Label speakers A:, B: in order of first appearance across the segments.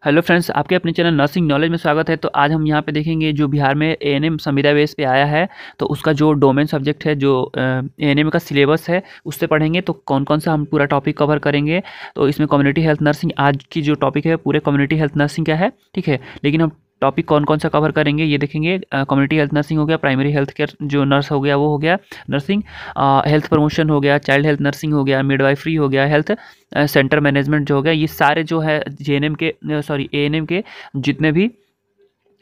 A: Hello friends, आपके अपने channel nursing knowledge में स्वागत है। तो आज हम यहाँ पे देखेंगे जो बिहार में एएनएम संविदा बेस पे आया है, तो उसका जो डोमेन सब्जेक्ट है, जो एएनएम का सिलेबस है, उससे पढ़ेंगे। तो कौन कौन सा हम पूरा टॉपिक कवर करेंगे। तो इसमें कम्युनिटी हेल्थ नर्सिंग आज की जो टॉपिक है पूरे कम्युनिटी हेल्थ नर्सिंग का है, ठीक है। लेकिन हम टॉपिक कौन कौन सा कवर करेंगे ये देखेंगे। कम्युनिटी हेल्थ नर्सिंग हो गया, प्राइमरी हेल्थ केयर जो नर्स हो गया वो हो गया नर्सिंग, हेल्थ प्रमोशन हो गया, चाइल्ड हेल्थ नर्सिंग हो गया, मिडवाइफरी हो गया, हेल्थ सेंटर मैनेजमेंट जो हो गया। ये सारे जो है जेएनएम के एएनएम के जितने भी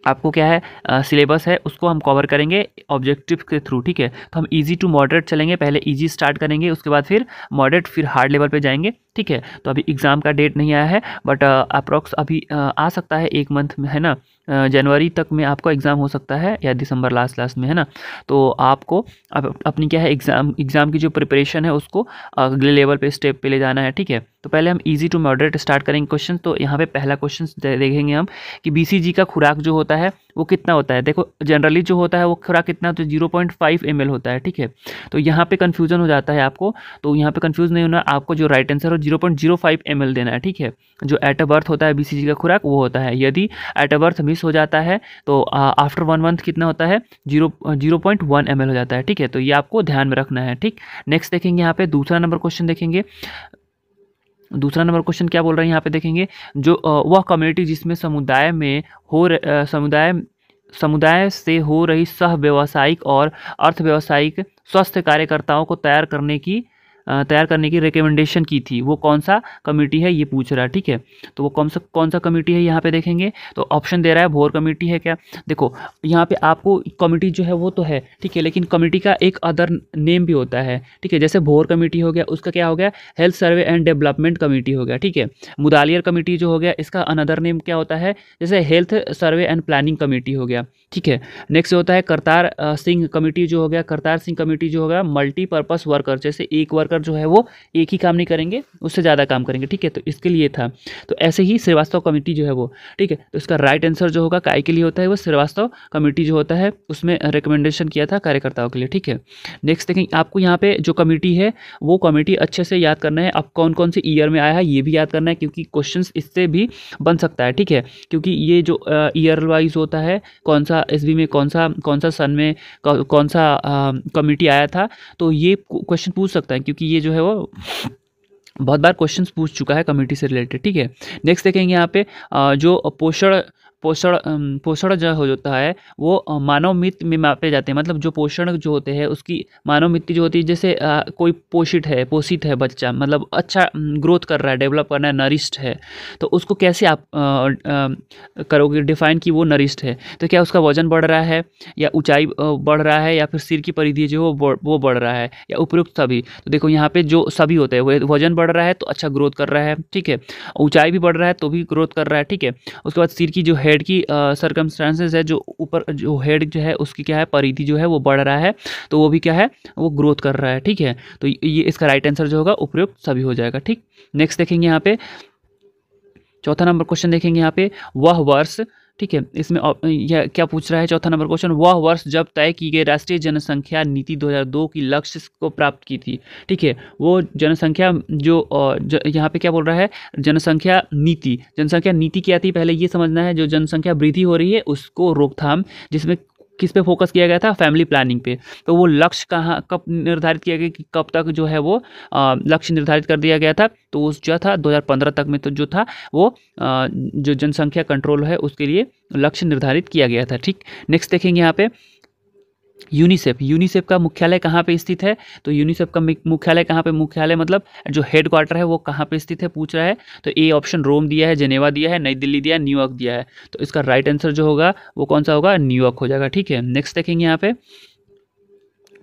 A: आपको क्या है सिलेबस है उसको हम कवर करेंगे ऑब्जेक्टिव के थ्रू, ठीक है। तो हम इजी टू मॉडरेट चलेंगे, पहले इजी स्टार्ट करेंगे, उसके बाद फिर मॉडरेट, फिर हार्ड लेवल पे जाएंगे, ठीक है। तो अभी एग्ज़ाम का डेट नहीं आया है, बट अप्रॉक्स अभी आ सकता है, एक मंथ में है ना, जनवरी तक में आपको एग्ज़ाम हो सकता है या दिसंबर लास्ट में, है ना। तो आपको अब अपनी क्या है एग्ज़ाम की जो प्रिपरेशन है उसको अगले लेवल पे स्टेप पे ले जाना है, ठीक है। तो पहले हम इजी टू मॉडरेट स्टार्ट करेंगे क्वेश्चन। तो यहाँ पे पहला क्वेश्चन देखेंगे हम कि बीसीजी का खुराक जो होता है वो कितना होता है। देखो जनरली जो होता है वो खुराक कितना, तो 0.5 ml होता है, ठीक है। तो यहाँ पे कन्फ्यूजन हो जाता है आपको, तो यहाँ पे कन्फ्यूज नहीं होना, आपको जो राइट आंसर हो 0.05 ml देना है, ठीक है। जो एट अ बर्थ होता है बीसीजी का खुराक वो होता है। यदि एट अ बर्थ मिस हो जाता है तो आफ्टर 1 मंथ कितना होता है, 0.1 ml हो जाता है, ठीक है। तो ये आपको ध्यान में रखना है, ठीक। नेक्स्ट देखेंगे यहाँ पे दूसरा नंबर क्वेश्चन देखेंगे। दूसरा नंबर क्वेश्चन क्या बोल रहे हैं यहाँ पे देखेंगे, जो वह कम्युनिटी जिसमें समुदाय में हो समुदाय से हो रही सह व्यावसायिक और अर्थ व्यावसायिक स्वस्थ कार्यकर्ताओं को तैयार करने की रिकमेंडेशन की थी, वो कौन सा कमेटी है ये पूछ रहा है, ठीक है। तो वो कौन सा कमेटी है यहाँ पे देखेंगे। तो ऑप्शन दे रहा है भोर कमेटी है क्या। देखो यहाँ पे आपको कमेटी जो है वो तो है, ठीक है, लेकिन कमेटी का एक अदर नेम भी होता है, ठीक है। जैसे भोर कमेटी हो गया, उसका क्या हो गया, health survey and development committee हो गया, ठीक है। मुदालियर कमेटी जो हो गया, इसका अनदर नेम क्या होता है, जैसे health survey and planning committee हो गया, ठीक है। नेक्स्ट होता है करतार सिंह कमेटी जो हो गया, करतार सिंह कमेटी जो हो गया मल्टीपर्पस वर्कर, जैसे एक वर्कर जो है वो एक ही काम नहीं करेंगे, उससे ज़्यादा काम करेंगे, ठीक है। तो इसके लिए था। तो ऐसे ही श्रीवास्तव कमेटी जो है वो, ठीक है। तो इसका राइट आंसर जो होगा काय के लिए होता है, वो श्रीवास्तव कमेटी जो होता है उसमें रिकमेंडेशन किया था कार्यकर्ताओं के लिए, ठीक है। नेक्स्ट देखें, आपको यहाँ पे जो कमेटी है वो कमेटी अच्छे से याद करना है। अब कौन कौन से ईयर में आया है ये भी याद करना है, क्योंकि क्वेश्चन इससे भी बन सकता है, ठीक है। क्योंकि ये जो ईयर वाइज होता है, कौन सा एसबी में कौन सा सन में कौन सा कमेटी आया था, तो ये क्वेश्चन पूछ सकता है, क्योंकि ये जो है वो बहुत बार क्वेश्चंस पूछ चुका है कमेटी से रिलेटेड, ठीक है। नेक्स्ट देखेंगे यहाँ पे जो पोषण जो हो जाता है वो मानव मित्र में मापे जाते हैं। मतलब जो पोषण जो होते हैं उसकी मानव मित्र जो होती है, जैसे कोई पोषित है बच्चा, मतलब अच्छा ग्रोथ कर रहा है, डेवलप करना है, नरिश्ड है, तो उसको कैसे आप करोगे डिफाइन कि वो नरिश्ड है। तो क्या उसका वजन बढ़ रहा है, या ऊंचाई बढ़ रहा है, या फिर सिर की परिधि जो वो बढ़ रहा है, या उपयुक्त सभी। तो देखो यहाँ पे जो सभी होते हैं, वो वजन बढ़ रहा है तो अच्छा ग्रोथ कर रहा है, ठीक है। ऊंचाई भी बढ़ रहा है तो भी ग्रोथ कर रहा है, ठीक है। उसके बाद सिर की जो हेड की सर्कमस्टांसेस है, जो ऊपर जो हेड जो है उसकी क्या है परिधि जो है वो बढ़ रहा है, तो वो भी क्या है वो ग्रोथ कर रहा है, ठीक है। तो ये इसका राइट आंसर जो होगा उपयुक्त सभी हो जाएगा, ठीक। नेक्स्ट देखेंगे यहाँ पे चौथा नंबर क्वेश्चन देखेंगे यहाँ पे, वह वर्ष, ठीक है। इसमें यह क्या पूछ रहा है चौथा नंबर क्वेश्चन, वह वर्ष जब तय की गई राष्ट्रीय जनसंख्या नीति 2002 की लक्ष्य को प्राप्त की थी, ठीक है। वो जनसंख्या जो यहाँ पे क्या बोल रहा है, जनसंख्या नीति क्या थी पहले ये समझना है। जो जनसंख्या वृद्धि हो रही है उसको रोकथाम, जिसमें किस पे फोकस किया गया था, फैमिली प्लानिंग पे। तो वो लक्ष्य कब निर्धारित किया गया कि कब तक जो है वो लक्ष्य निर्धारित कर दिया गया था, तो उस जो था 2015 तक में तो जो था वो जो जनसंख्या कंट्रोल है उसके लिए लक्ष्य निर्धारित किया गया था, ठीक। नेक्स्ट देखेंगे यहाँ पे यूनिसेफ का मुख्यालय कहाँ पे स्थित है। तो यूनिसेफ का मुख्यालय कहाँ पे, मुख्यालय मतलब जो हेड क्वार्टर है वो कहाँ पे स्थित है पूछ रहा है। तो ए ऑप्शन रोम दिया है, जेनेवा दिया है, नई दिल्ली दिया है, न्यूयॉर्क दिया है। तो इसका राइट आंसर जो होगा वो कौन सा होगा, न्यूयॉर्क हो जाएगा, ठीक है। नेक्स्ट देखेंगे यहाँ पे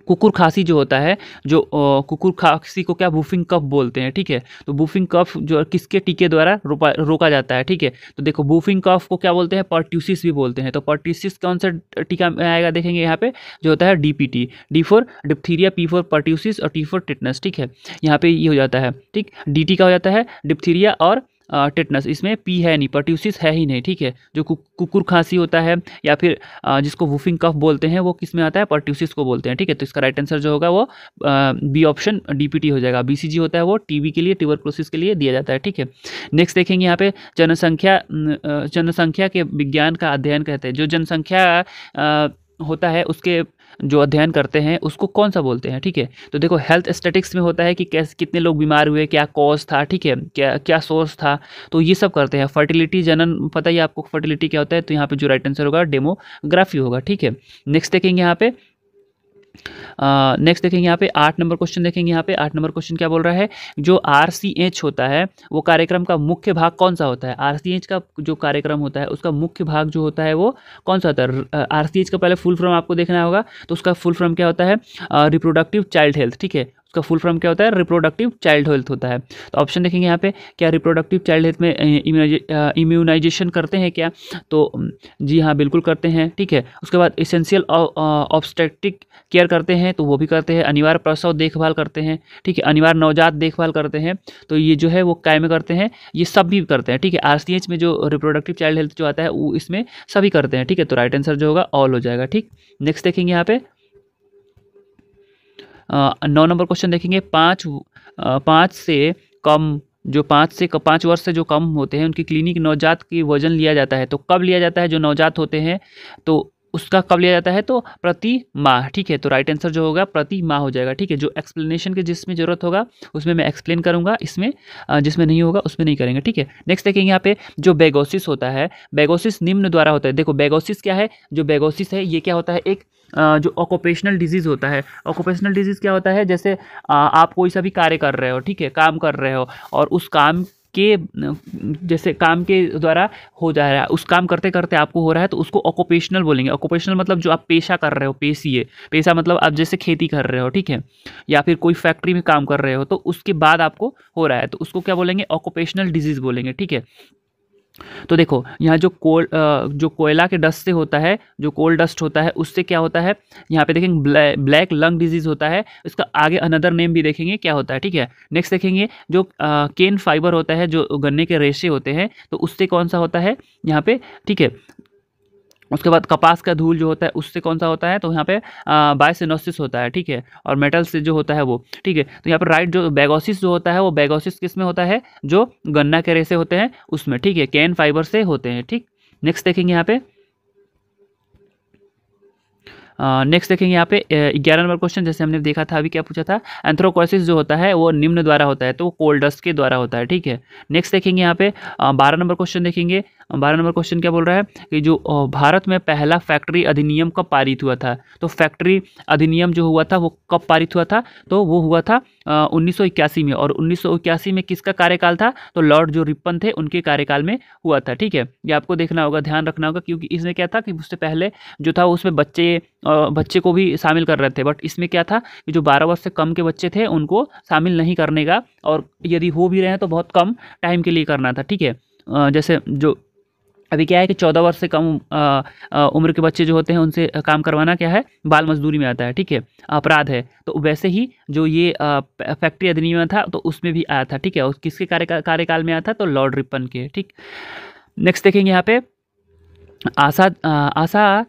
A: कुकुर खांसी जो होता है, जो कुकुर खांसी को क्या बूफिंग कफ बोलते हैं, ठीक है। तो बूफिंग कफ जो किसके टीके द्वारा रोका जाता है, ठीक है। तो देखो बूफिंग कफ को क्या बोलते हैं, पर्ट्यूसिस भी बोलते हैं। तो पर्ट्यूसिस कौन सा टीका में आएगा देखेंगे यहाँ पे, जो होता है DPT, D for diphtheria, P for pertussis और टी फॉर टिटनस, ठीक है। यहाँ पे ये हो जाता है, ठीक। डीटी का हो जाता है डिप्थीरिया और टेटनस, इसमें पी है नहीं, पर्ट्यूसिस है ही नहीं, ठीक है। जो कुकुर खांसी होता है या फिर जिसको वुफिंग कफ बोलते हैं वो किस में आता है, पर्ट्यूसिस को बोलते हैं, ठीक है। तो इसका राइट आंसर जो होगा वो बी ऑप्शन डीपीटी हो जाएगा। बीसीजी होता है वो टीबी के लिए, ट्यूबरकुलोसिस के लिए दिया जाता है, ठीक है। नेक्स्ट देखेंगे यहाँ पे जनसंख्या के विज्ञान का अध्ययन कहते हैं। जो जनसंख्या होता है उसके जो अध्ययन करते हैं उसको कौन सा बोलते हैं, ठीक है। तो देखो हेल्थ स्टैटिक्स में होता है कि कैसे कितने लोग बीमार हुए, क्या कॉज था, ठीक है, क्या सोर्स था, तो ये सब करते हैं। फर्टिलिटी, जनन, पता ही आपको फर्टिलिटी क्या होता है, तो यहाँ पे जो राइट आंसर होगा डेमोग्राफी होगा, ठीक है। नेक्स्ट देखेंगे यहाँ पे 8 नंबर क्वेश्चन देखेंगे। यहाँ पे 8 नंबर क्वेश्चन क्या बोल रहा है, जो RCH होता है वो कार्यक्रम का मुख्य भाग कौन सा होता है। RCH का जो कार्यक्रम होता है उसका मुख्य भाग जो होता है वो कौन सा होता है। RCH का पहले फुल फॉर्म आपको देखना होगा, तो उसका फुल फॉर्म क्या होता है, रिप्रोडक्टिव चाइल्ड हेल्थ, ठीक है। उसका फुल फॉर्म क्या होता है, रिप्रोडक्टिव चाइल्ड हेल्थ होता है। तो ऑप्शन देखेंगे यहाँ पे, क्या रिप्रोडक्टिव चाइल्ड हेल्थ में इम्यूनाइजेशन करते हैं क्या, तो जी हाँ बिल्कुल करते हैं, ठीक है। उसके बाद एसेंशियल ऑब्स्टेट्रिक केयर करते हैं, तो वो भी करते हैं। अनिवार्य प्रसव देखभाल करते हैं, ठीक है। अनिवार्य नवजात देखभाल करते हैं, तो ये जो है वो काय में करते हैं, ये सब भी करते हैं, ठीक है। RCH में जो रिप्रोडक्टिव चाइल्ड हेल्थ जो आता है वो इसमें सभी करते हैं, ठीक है। तो राइट आंसर जो होगा ऑल हो जाएगा, ठीक। नेक्स्ट देखेंगे यहाँ पे 9 नंबर क्वेश्चन देखेंगे। 5 से कम, जो 5 वर्ष से जो कम होते हैं उनकी क्लिनिक नवजात की वजन लिया जाता है, तो कब लिया जाता है, जो नवजात होते हैं तो उसका कब लिया जाता है, तो प्रति माह, ठीक है। तो राइट आंसर जो होगा प्रति माह हो जाएगा, ठीक है। जो एक्सप्लेनेशन के जिसमें जरूरत होगा उसमें मैं एक्सप्लेन करूंगा, इसमें जिसमें नहीं होगा उसमें नहीं करेंगे, ठीक है। नेक्स्ट देखेंगे यहाँ पे, जो बेगोसिस होता है, बेगोसिस निम्न द्वारा होता है। देखो बेगोसिस क्या है, जो बेगोसिस है ये क्या होता है, एक जो ऑक्यूपेशनल डिजीज़ होता है। ऑक्यूपेशनल डिजीज़ क्या होता है, जैसे आप कोई सा भी कार्य कर रहे हो, ठीक है, काम कर रहे हो और उस काम के जैसे काम के द्वारा हो जा रहा है, उस काम करते करते आपको हो रहा है, तो उसको ऑक्यूपेशनल बोलेंगे। ऑक्यूपेशनल मतलब जो आप पेशा कर रहे हो, पेशा मतलब आप जैसे खेती कर रहे हो, ठीक है, या फिर कोई फैक्ट्री में काम कर रहे हो, तो उसके बाद आपको हो रहा है, तो उसको क्या बोलेंगे, ऑक्यूपेशनल डिजीज़ बोलेंगे, ठीक है। तो देखो यहाँ जो कोयला के डस्ट से होता है, जो कोल डस्ट होता है उससे क्या होता है, यहाँ पे देखेंगे ब्लैक लंग डिजीज होता है, इसका आगे अनदर नेम भी देखेंगे क्या होता है, ठीक है। नेक्स्ट देखेंगे जो केन फाइबर होता है, जो गन्ने के रेशे होते हैं, तो उससे कौन सा होता है यहाँ पे, ठीक है। उसके बाद कपास का धूल जो होता है उससे कौन सा होता है, तो यहाँ पे बायसिनोसिस होता है, ठीक है। और मेटल से जो होता है वो, ठीक है। तो यहाँ पर राइट जो बेगोसिस जो होता है वो बेगोसिस किस में होता है, जो गन्ना के रेशे होते हैं उसमें, ठीक है, कैन फाइबर से होते हैं, ठीक। नेक्स्ट देखेंगे यहाँ पे यहाँ पे 11 नंबर क्वेश्चन, जैसे हमने देखा था अभी क्या पूछा था, एंथ्रोकोसिस जो होता है वो निम्न द्वारा होता है, तो कोल डस्ट के द्वारा होता है, ठीक है। नेक्स्ट देखेंगे यहाँ पे 12 नंबर क्वेश्चन देखेंगे। 12 नंबर क्वेश्चन क्या बोल रहा है कि जो भारत में पहला फैक्ट्री अधिनियम कब पारित हुआ था, तो फैक्ट्री अधिनियम जो हुआ था वो कब पारित हुआ था, तो वो हुआ था 1981 में। और 1981 में किसका कार्यकाल था, तो लॉर्ड जो रिपन थे उनके कार्यकाल में हुआ था, ठीक है। ये आपको देखना होगा, ध्यान रखना होगा, क्योंकि इसमें क्या था कि उससे पहले जो था उसमें बच्चे को भी शामिल कर रहे थे, बट इसमें क्या था कि जो 12 वर्ष से कम के बच्चे थे उनको शामिल नहीं करने का, और यदि हो भी रहे हैं तो बहुत कम टाइम के लिए करना था, ठीक है। जैसे जो अभी क्या है कि 14 वर्ष से कम उम्र के बच्चे जो होते हैं उनसे काम करवाना क्या है, बाल मजदूरी में आता है, ठीक है, अपराध है। तो वैसे ही जो ये फैक्ट्री अधिनियम था तो उसमें भी आया था, ठीक है। और किसके कार्यकाल में आया था, तो लॉर्ड रिपन के, ठीक। नेक्स्ट देखेंगे यहाँ पे आशा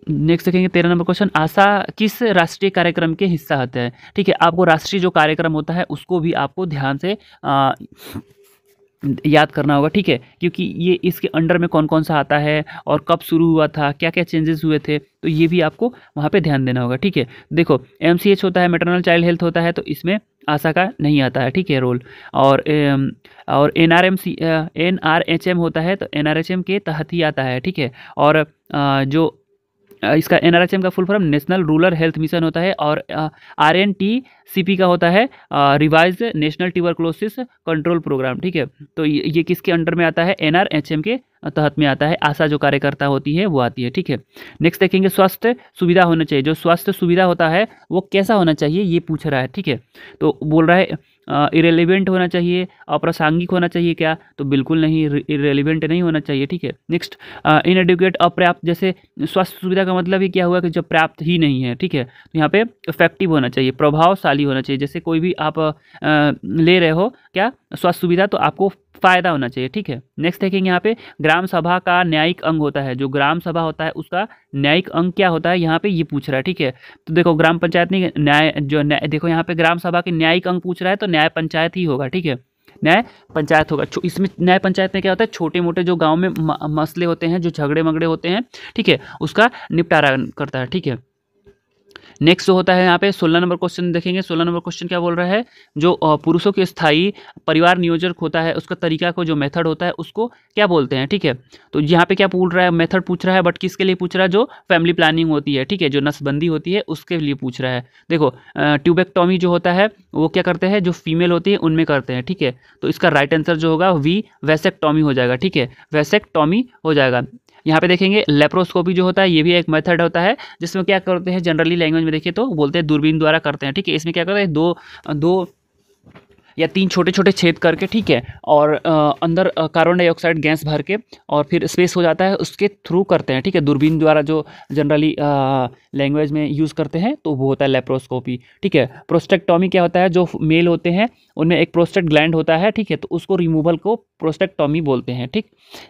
A: नेक्स्ट देखेंगे 13 नंबर क्वेश्चन, आशा किस राष्ट्रीय कार्यक्रम के हिस्सा होता है, ठीक है। आपको राष्ट्रीय जो कार्यक्रम होता है उसको भी आपको ध्यान से याद करना होगा, ठीक है, क्योंकि ये इसके अंडर में कौन कौन सा आता है और कब शुरू हुआ था, क्या क्या चेंजेस हुए थे, तो ये भी आपको वहाँ पे ध्यान देना होगा, ठीक है। देखो MCH होता है, मैटरनल चाइल्ड हेल्थ होता है, तो इसमें आशा का नहीं आता है, ठीक है, रोल। और NRHM होता है, तो NRHM के तहत ही आता है, ठीक है। और जो इसका NRHM का full form national rural health mission होता है, और RNTCP का होता है revise national tuberculosis control programme, ठीक है। तो ये किसके अंडर में आता है, NRHM के तहत में आता है। आशा जो कार्यकर्ता होती है वो आती है, ठीक है। नेक्स्ट देखेंगे स्वास्थ्य सुविधा होना चाहिए, जो स्वास्थ्य सुविधा होता है वो कैसा होना चाहिए ये पूछ रहा है, ठीक है। तो बोल रहा है इरेलीवेंट होना चाहिए, अप्रासंगिक होना चाहिए क्या, तो बिल्कुल नहीं, इरेलीवेंट नहीं होना चाहिए, ठीक है। नेक्स्ट इनएडुकेट, अपर्याप्त, जैसे स्वास्थ्य सुविधा का मतलब ही क्या हुआ कि जब पर्याप्त ही नहीं है, ठीक है। तो यहाँ पे इफेक्टिव होना चाहिए, प्रभावशाली होना चाहिए, जैसे कोई भी आप ले रहे हो क्या स्वास्थ्य सुविधा, तो आपको फ़ायदा होना चाहिए, ठीक है। नेक्स्ट देखेंगे यहाँ पे ग्राम सभा का न्यायिक अंग होता है, जो ग्राम सभा होता है उसका न्यायिक अंग क्या होता है, यहाँ पे ये पूछ रहा है, ठीक है। तो देखो ग्राम पंचायत में देखो यहाँ पे ग्राम सभा के न्यायिक अंग पूछ रहा है तो न्याय पंचायत ही होगा, ठीक है, न्याय पंचायत होगा। इसमें न्याय पंचायत में क्या होता है, छोटे मोटे जो गांव में मसले होते हैं, जो झगड़े मगड़े होते हैं, ठीक है, उसका निपटारा करता है, ठीक है। नेक्स्ट जो होता है यहाँ पे 16 नंबर क्वेश्चन देखेंगे। 16 नंबर क्वेश्चन क्या बोल रहा है, जो पुरुषों के स्थायी परिवार नियोजक होता है उसका तरीका को जो मेथड होता है उसको क्या बोलते हैं, ठीक है। तो यहाँ पे क्या पूछ रहा है, मेथड पूछ रहा है, बट किसके लिए पूछ रहा है, जो फैमिली प्लानिंग होती है, ठीक है, जो नसबंदी होती है उसके लिए पूछ रहा है। देखो ट्यूबेक्टॉमी जो होता है वो क्या करते हैं, जो फीमेल होती है उनमें करते हैं, ठीक है। तो इसका राइट आंसर जो होगा वैसेक्टॉमी हो जाएगा, ठीक है, वैसेक्टॉमी हो जाएगा। यहाँ पे देखेंगे लेप्रोस्कोपी जो होता है ये भी एक मेथड होता है, जिसमें क्या करते हैं, जनरली लैंग्वेज में देखिए तो बोलते हैं दूरबीन द्वारा करते हैं, ठीक है। इसमें क्या करते हैं, दो या 3 छोटे छोटे छेद करके, ठीक है, और अंदर कार्बन डाइऑक्साइड गैस भर के और फिर स्पेस हो जाता है, उसके थ्रू करते हैं, ठीक है, दूरबीन द्वारा जो जनरली लैंग्वेज में यूज़ करते हैं तो वो होता है लेप्रोस्कोपी, ठीक है। प्रोस्टेक्टॉमी क्या होता है, जो मेल होते हैं उनमें एक प्रोस्टेट ग्लैंड होता है, ठीक है, तो उसको रिमूवल को प्रोस्टेक्टॉमी बोलते हैं, ठीक।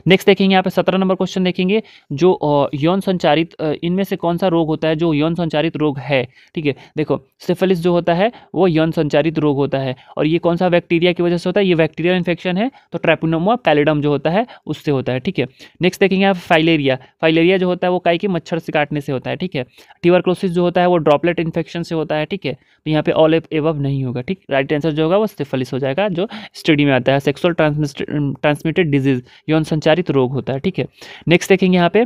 A: नेक्स्ट देखेंगे यहाँ पे 17 नंबर क्वेश्चन देखेंगे, जो यौन संचारित इनमें से कौन सा रोग होता है जो यौन संचारित रोग है, ठीक है। देखो सिफिलिस जो होता है वो यौन संचारित रोग होता है, और ये कौन सा बैक्टीरिया की वजह से होता है, ये बैक्टीरियल इन्फेक्शन है, तो ट्रैपिनोमा पैलिडम जो होता है उससे होता है, ठीक है। नेक्स्ट देखेंगे आप फाइलेरिया। फाइलेरिया जो होता है वो काई के मच्छर से काटने से होता है, ठीक है। ट्यूबरक्लोसिस जो होता है वो ड्रॉपलेट इन्फेक्शन से होता है, ठीक है। तो यहाँ पे ऑल एबव नहीं होगा, ठीक। राइट आंसर जो होगा वो सिफिलिस हो जाएगा, जो स्टडी में आता है, सेक्सुअल ट्रांसमिटेड डिजीज, यौन संचारित रोग होता है, ठीक है। नेक्स्ट देखेंगे यहाँ पे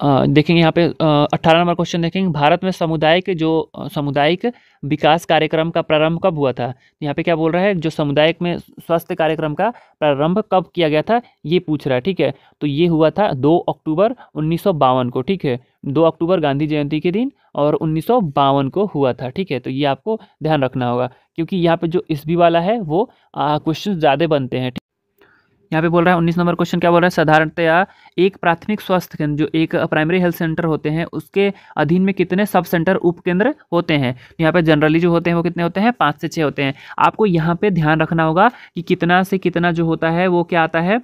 A: देखेंगे यहाँ पे 18 नंबर क्वेश्चन देखेंगे, भारत में सामुदायिक विकास कार्यक्रम का प्रारंभ कब हुआ था। यहाँ पे क्या बोल रहा है, जो सामुदायिक में स्वास्थ्य कार्यक्रम का प्रारंभ कब किया गया था ये पूछ रहा है, ठीक है। तो ये हुआ था 2 अक्टूबर 1952 को, ठीक है, 2 अक्टूबर गांधी जयंती के दिन और 1952 को हुआ था, ठीक है। तो ये आपको ध्यान रखना होगा, क्योंकि यहाँ पे जो ईस्वी वाला है वो क्वेश्चन ज़्यादा बनते हैं। यहाँ पे बोल रहा है 19 नंबर क्वेश्चन क्या बोल रहा है, साधारणतया एक प्राथमिक स्वास्थ्य केंद्र जो एक प्राइमरी हेल्थ सेंटर होते हैं उसके अधीन में कितने सब सेंटर उप केंद्र होते हैं। यहाँ पे जनरली जो होते हैं वो कितने होते हैं, 5 से 6 होते हैं। आपको यहाँ पे ध्यान रखना होगा कि कितना से कितना जो होता है वो क्या आता है,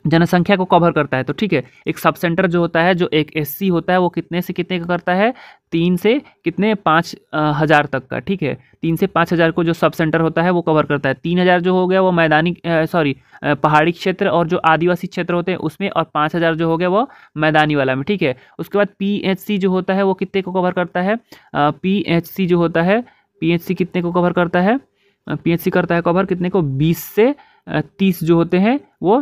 A: जनसंख्या को कवर करता है। तो ठीक है, एक सब सेंटर जो होता है, जो एक एससी होता है वो कितने से कितने का करता है, 3 से कितने 5,000 तक का, ठीक है। 3 से 5,000 को जो सब सेंटर होता है वो कवर करता है। 3,000 जो हो गया वो मैदानी पहाड़ी क्षेत्र और जो आदिवासी क्षेत्र होते हैं उसमें, और 5,000 जो हो गया वो मैदानी वाला में, ठीक है। उसके बाद पीएचसी जो होता है वो कितने को कवर करता है, पीएचसी जो होता है, पीएचसी कितने को कवर करता है, पीएचसी करता है कवर कितने को, 20 से 30 जो होते हैं वो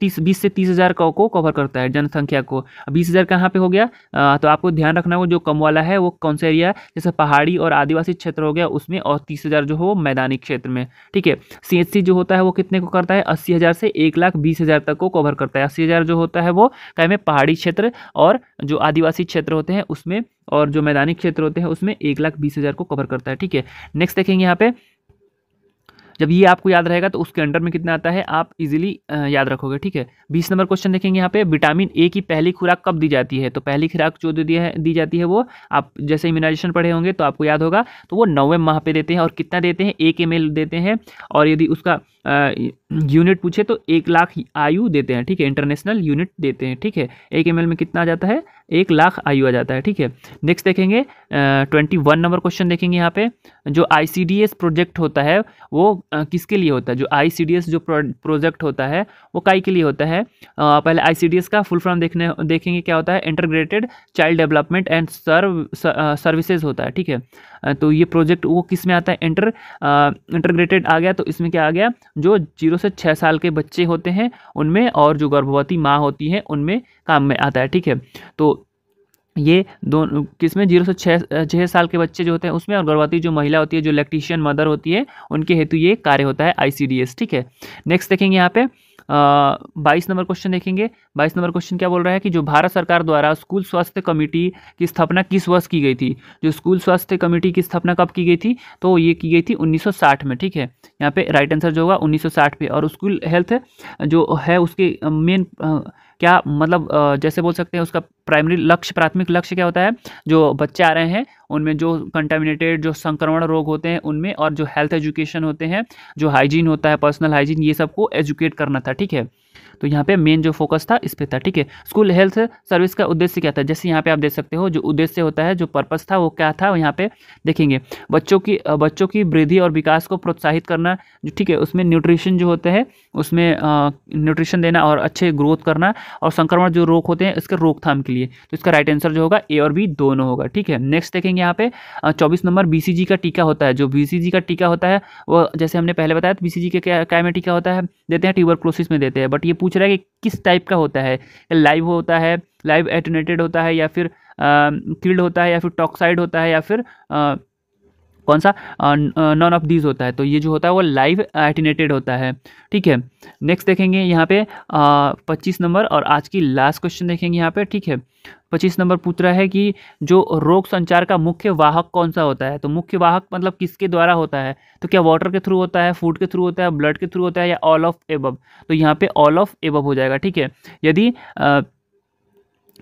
A: 20 से 30,000 को कवर करता है जनसंख्या को। 20,000 कहाँ पे हो गया, तो आपको ध्यान रखना वो जो कम वाला है वो कौन सा एरिया, जैसे पहाड़ी और आदिवासी क्षेत्र हो गया उसमें, और 30,000 जो हो मैदानी क्षेत्र में, ठीक है। सीएचसी जो होता है वो कितने को करता है, 80,000 से 1,20,000 तक को कवर करता है। 80,000 जो होता है वो क्या में पहाड़ी क्षेत्र और जो आदिवासी क्षेत्र होते हैं उसमें, और जो मैदानी क्षेत्र होते हैं उसमें 1,20,000 को कवर करता है, ठीक है। नेक्स्ट देखेंगे यहाँ पे, जब ये आपको याद रहेगा तो उसके अंडर में कितना आता है आप इजीली याद रखोगे, ठीक है। 20 नंबर क्वेश्चन देखेंगे यहाँ पे, विटामिन ए की पहली खुराक कब दी जाती है। तो पहली खुराक जो दी जाती है वो आप जैसे इम्यूनाइजेशन पढ़े होंगे तो आपको याद होगा, तो वो 9वें माह पे देते हैं। और कितना देते हैं, 1 ml देते हैं, और यदि उसका यूनिट पूछे तो 1,00,000 आयु देते हैं, ठीक है। इंटरनेशनल यूनिट देते हैं, ठीक है। 1 ml में कितना आ जाता है, 1,00,000 आयु आ जाता है, ठीक है। नेक्स्ट देखेंगे 21 नंबर क्वेश्चन देखेंगे यहाँ पे, जो ICDS प्रोजेक्ट होता है वो किसके लिए होता है। जो ICDS जो प्रोजेक्ट होता है वो काई के लिए होता है। पहले ICDS का फुल फॉर्म देखेंगे क्या होता है, integrated child development and services होता है, ठीक है। तो ये प्रोजेक्ट वो किस में आता है, इंटीग्रेटेड आ गया, तो इसमें क्या आ गया, जो 0 से 6 साल के बच्चे होते हैं उनमें, और जो गर्भवती माँ होती है उनमें काम में आता है, ठीक है। तो ये दोनों किसमें, 0 से 6 साल के बच्चे जो होते हैं उसमें, और गर्भवती जो महिला होती है, जो लैक्टेशन मदर होती है, उनके हेतु ये कार्य होता है ICDS, ठीक है। नेक्स्ट देखेंगे यहाँ पे 22 नंबर क्वेश्चन देखेंगे। 22 नंबर क्वेश्चन क्या बोल रहा है कि जो भारत सरकार द्वारा स्कूल स्वास्थ्य कमेटी की स्थापना किस वर्ष की गई थी। जो स्कूल स्वास्थ्य कमेटी की स्थापना कब की गई थी, तो ये की गई थी 1960 में, ठीक है। यहाँ पे राइट आंसर जो होगा 1960 पे। और स्कूल हेल्थ जो है उसके मेन क्या मतलब जैसे बोल सकते हैं उसका प्राइमरी लक्ष्य, प्राथमिक लक्ष्य क्या होता है, जो बच्चे आ रहे हैं उनमें जो कंटामिनेटेड, जो संक्रमण रोग होते हैं उनमें, और जो हेल्थ एजुकेशन होते हैं, जो हाइजीन होता है, पर्सनल हाइजीन, ये सबको एजुकेट करना था। ठीक है, तो यहाँ पे मेन जो फोकस था इस पे था। ठीक है, स्कूल हेल्थ सर्विस का उद्देश्य क्या था, जैसे यहाँ पे आप देख सकते हो जो उद्देश्य होता है, जो पर्पस था वो क्या था, यहाँ पे देखेंगे बच्चों की वृद्धि और विकास को प्रोत्साहित करना। ठीक है, उसमें न्यूट्रिशन जो होते हैं उसमें न्यूट्रिशन देना और अच्छे ग्रोथ करना, और संक्रमण जो रोग होते हैं इसके रोकथाम के लिए। तो इसका राइट आंसर जो होगा ए और बी दोनों होगा। ठीक है, नेक्स्ट देखेंगे यहाँ पे 24 नंबर बीसीजी का टीका होता है। जो बीसीजी का टीका होता है वो जैसे हमने पहले बताया बीसीजी के क्या में टीका होता है, देते हैं ट्यूबरक्लोसिस में देते हैं, बट ये पूछ रहा है कि किस टाइप का होता है, लाइव होता है, लाइव एटेन्यूएटेड होता है, या फिर किल्ड होता है, या फिर टॉक्साइड होता है, या फिर कौन सा नॉन ऑफ दीज होता है। तो ये जो होता है वो लाइव एटेन्यूएटेड होता है। ठीक है, नेक्स्ट देखेंगे यहाँ पे 25 नंबर, और आज की लास्ट क्वेश्चन देखेंगे यहाँ पे। ठीक है, 25 नंबर पूछ रहा है कि जो रोग संचार का मुख्य वाहक कौन सा होता है। तो मुख्य वाहक मतलब किसके द्वारा होता है, तो क्या वाटर के थ्रू होता है, फूड के थ्रू होता है, ब्लड के थ्रू होता है, या ऑल ऑफ एबव। तो यहाँ पे ऑल ऑफ एबव हो जाएगा। ठीक है, यदि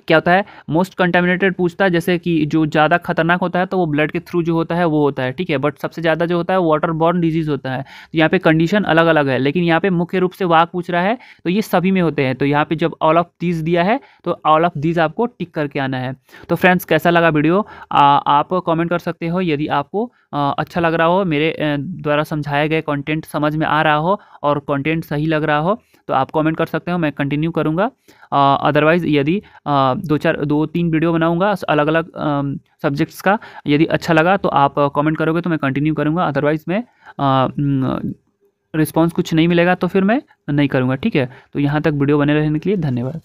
A: क्या होता है मोस्ट कंटामिनेटेड पूछता है, जैसे कि जो ज़्यादा खतरनाक होता है तो वो ब्लड के थ्रू जो होता है वो होता है। ठीक है, बट सबसे ज़्यादा जो होता है वाटर बॉर्न डिजीज़ होता है। तो यहाँ पे कंडीशन अलग अलग है, लेकिन यहाँ पे मुख्य रूप से वाहक पूछ रहा है तो ये सभी में होते हैं। तो यहाँ पे जब ऑल ऑफ दीज दिया है तो ऑल ऑफ दीज आपको टिक करके आना है। तो फ्रेंड्स कैसा लगा वीडियो, आप कॉमेंट कर सकते हो। यदि आपको अच्छा लग रहा हो, मेरे द्वारा समझाए गए कंटेंट समझ में आ रहा हो और कंटेंट सही लग रहा हो, तो आप कमेंट कर सकते हो, मैं कंटिन्यू करूँगा। अदरवाइज़ यदि 2-3 वीडियो बनाऊँगा अलग अलग सब्जेक्ट्स का, यदि अच्छा लगा तो आप कमेंट करोगे तो मैं कंटिन्यू करूँगा। अदरवाइज़ मैं रिस्पॉन्स कुछ नहीं मिलेगा तो फिर मैं नहीं करूँगा। ठीक है, तो यहाँ तक वीडियो बने रहने के लिए धन्यवाद।